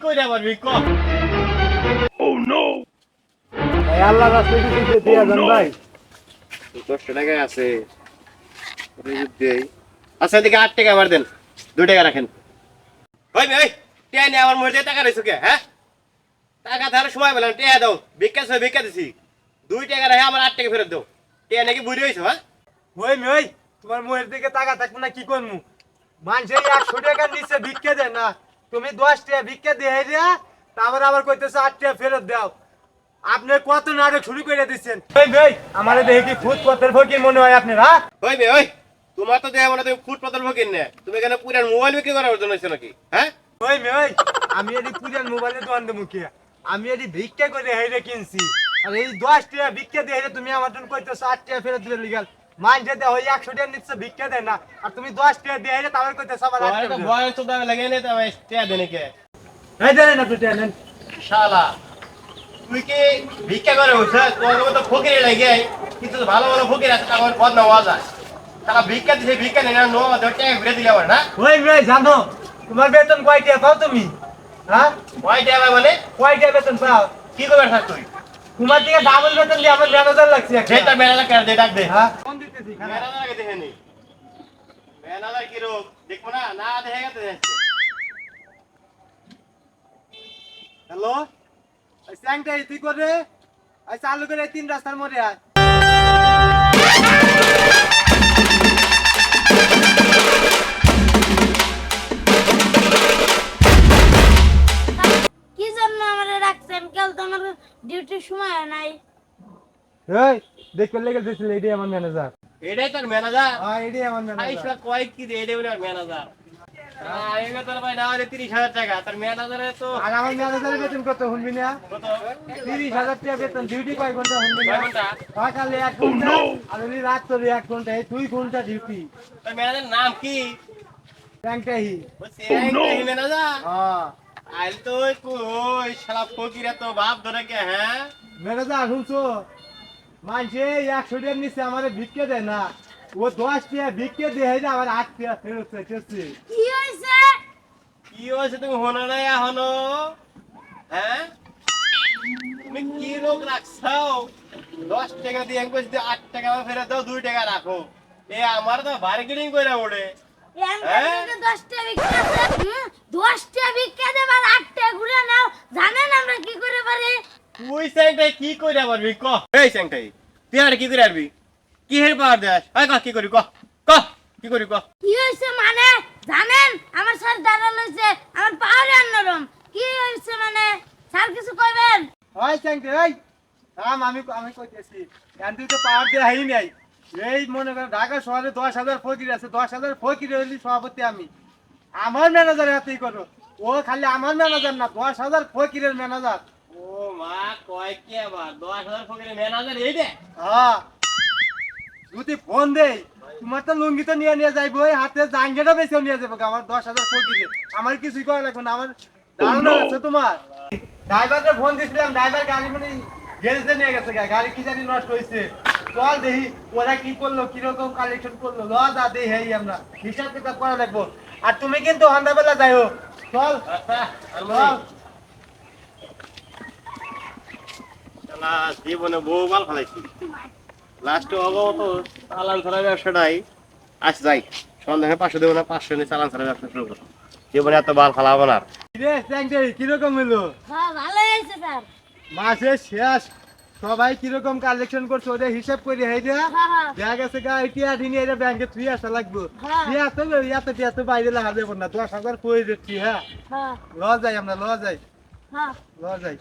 কইরা পারবি ক ভাই আল্লাহ রাস্তায় কিছু দিয়ে দেন ভাই। 10 টাকা আছে আচ্ছা এদিকে 8 টাকা আবার দেন 2 টাকা রাখেন ওই ভাই টিয়া নিয়ে আমার মধ্যে টাকা রইছো কে হ্যাঁ টাকা ধারে সময় বলেন টিয়া দাও ভিক্ষা দিছি 2 টাকা রাখে আমার 8 টাকা ফেরত দাও টিয়া নাকি বুড়ি হইছো হ্যাঁ ওই তোমার মুখের দিকে তাকা থাকবো না কি করবো? মানুষের 100 টাকার নিচে ভিক্ষা দেয় না, তুমি 10 টাকা ভিক্ষা দিয়ে দিয়া তারপর আবার কইতেছো 8 টাকা ফেরত দাও। আপনি কত নাটক শুরু করে দিচ্ছেন? ভাই আমার দেখে কি ফুটপথের ফকির মনে হয় আপনার? হ্যাঁ ওই তোমার তো দেয়া মনে তুমি ফুটপাতের ফকির না তুমি এখানে পুরান মোবাইল বিক্রি করার জন্য হইছো নাকি হ্যাঁ ওই আমি এটি পুরান মোবাইলে দোকান দেবো কি? আমি এটি ভিক্ষা করে হেরে কিনছি, আর এই 10 টাকা ভিক্ষা দিয়ে হেরে তুমি আমার জন্য কইতেছো 8 টাকা ফেরত দিলে লিগাল। মানুষের দেয় ওই 100 টাকা নিচ্ছে ভিক্ষা দেয় না, আর তুমি 10 টাকা দিয়ে হেরে তারপর কইতেছো আবার 8 টাকা। বয়স তো দামে লাগে না তবে টিয়া দেনে কে এই দেন আপনি টাকা নেন। শালা তুই কি ভিক্ষা করে হইছ তোর মতো ফকিরে লাগে কিন্তু ভালো ভালো ফকির আছে টাকা পদ নেওয়া যায় তারা ভিক্ষা দিছে ভিক্ষা নেই না নো টাকা ঘুরে দিলে আবার না ওই জানো তোমার বেতন কয় টাকা পাও তুমি? হ্যাঁ কয় টাকা মানে কয় টাকা বেতন পাও? কি করবে স্যার তুই তোমার থেকে ডাবল বেতন দিয়ে আমার 9,000 লাগছে একটা। সেটা মেলা কার দে ডাক দে হ্যাঁ কোন দিতেছি খানা? মেলা লাগে দেখে নি মেলা কি রোগ দেখবো না না দেখে গেছে হ্যালো এই স্যাংটা তুই করে এই চালু করে 3 রাস্তার মোড়ে আয়। কি জন্য আমারে রাখছেন? কাল তো আমার ডিউটির সময় হয় নাই। এই দেখতে লেগে দিছিল এডি আমার ম্যানেজার। এটাই তোর ম্যানেজার হ্যাঁ এডি আমার ম্যানেজার। আইসা কয় কি দে এটাই বলে ম্যানেজার আইগা তোর ভাই না হলে 30,000 টাকা তোর ম্যানেজারে তো আর আমার ম্যানেজারের বেতন কত শুনবি না? কত 30,000 টাকা বেতন, ডিউটি কয় ঘন্টা শুনবি না? কয় ঘন্টা? সকালে 1 ঘন্টা আর ওই রাত করে 1 ঘন্টা, এই 2 ঘন্টা ডিউটি। তোর ম্যানেজারের নাম কি স্যাংটাই বলছি এই ম্যানেজার হ্যাঁ আইল তো কই শালা ফকিরা তো বাপ ধরে কে হ্যাঁ ম্যানেজার শুনছো, মানুষে 100 টাকার নিচে আমারে ভিক্ষা দেয় না, ও 10 টাকা ভিক্ষা দিয়ে হেরে আবার 8 টাকা ফেরত চাইতেছে। কি হইছে? কি হয়েছে তুমি হনো না এখনো হ্যাঁ তুমি কি লোক রাখছো 10 টাকা দিয়ে এক বছর 8 টাকা ফেরত দাও 2 টাকা রাখো এ আমার তো বার্গেনিং করে ওড়ে হ্যাঁ? 10 টাকা ভিক্ষা আছে। 10 টাকা ভিক্ষা দেবার 8 টাকা ঘুরে নাও। জানেন আমরা কি করে পারি? তুই স্যাংটাই কি করে পারবি ক এই স্যাংটাই তুই আর কি করে পারবি কি হের পাওয়ার দেস আয় ক কি করি ক ক কি করি ক কি হইছে মানে জানেন? আমার স্যার দাঁড়া লইছে, আমার পাওয়ারে নরম। কি হইছে মানে স্যার কিছু কইবেন? ওই স্যাংটা এই আমি কইতেছি এখন তুই তো পাওয়ার দিয়ে হাই নাই। এই মনে কর ঢাকা শহরে 10,000 ফকির আছে, 10,000 ফকির হইলি সভাপতি আমি। আমার ম্যানেজারের হাতেই করো, ও খালি আমার ম্যানেজার না 10,000 ফকিরের ম্যানেজার। ও মা কয় কি আবার 10,000 ফকিরের ম্যানেজার এই দে হ্যাঁ যদি ফোন দেই তোমার তো লুঙ্গি তো নিয়ে যাইবো, ওই হাতে জাঙ্গেটা বেশি নিয়ে যাবো আমার 10,000 ফকিরে। আমার কিছুই করা লাগবে না, আমার ধারণা আছে তোমার। ড্রাইভারকে ফোন দিয়েছিলাম, ড্রাইভার গাড়ি মানে গ্যারেজে নিয়ে গেছে, গাড়ি কি জানি নষ্ট হয়েছে। চল দেখি ওরা কি করলো, কিরকম কালেকশন করলো, লজা দেই হেই আমরা হিসাব কিতাব করা লাগবো। আর তুমি কিন্তু সন্ধ্যাবেলা যাইও, চল আচ্ছা চল। শালা জীবনে বহু মাল ফেলাইছি লাস্টে অগত চালান ছাড়া ব্যবসাটাই আস যাই সন্দেহে 500 দেবো না 500 নিয়ে চালান ছাড়া ব্যবসা শুরু করো জীবনে এত বাল ফেলাবো না রে স্যাংটাই কিরকম হলো? হ্যাঁ ভালোই হইছে স্যার। মাসের শেষ সবাই কিরকম কালেকশন করছে ওদের হিসাব করে হেই দিয়া হ্যাঁ দেখা গেছে গা ইটিয়া দিনে এটা ব্যাংকে তুই আসা লাগবো। হ্যাঁ। তুই আসতে এত বাইরে লাগা দেবো না, 10,000 কই দিচ্ছি। হ্যাঁ হ্যাঁ ল যাই আমরা, ল যাই।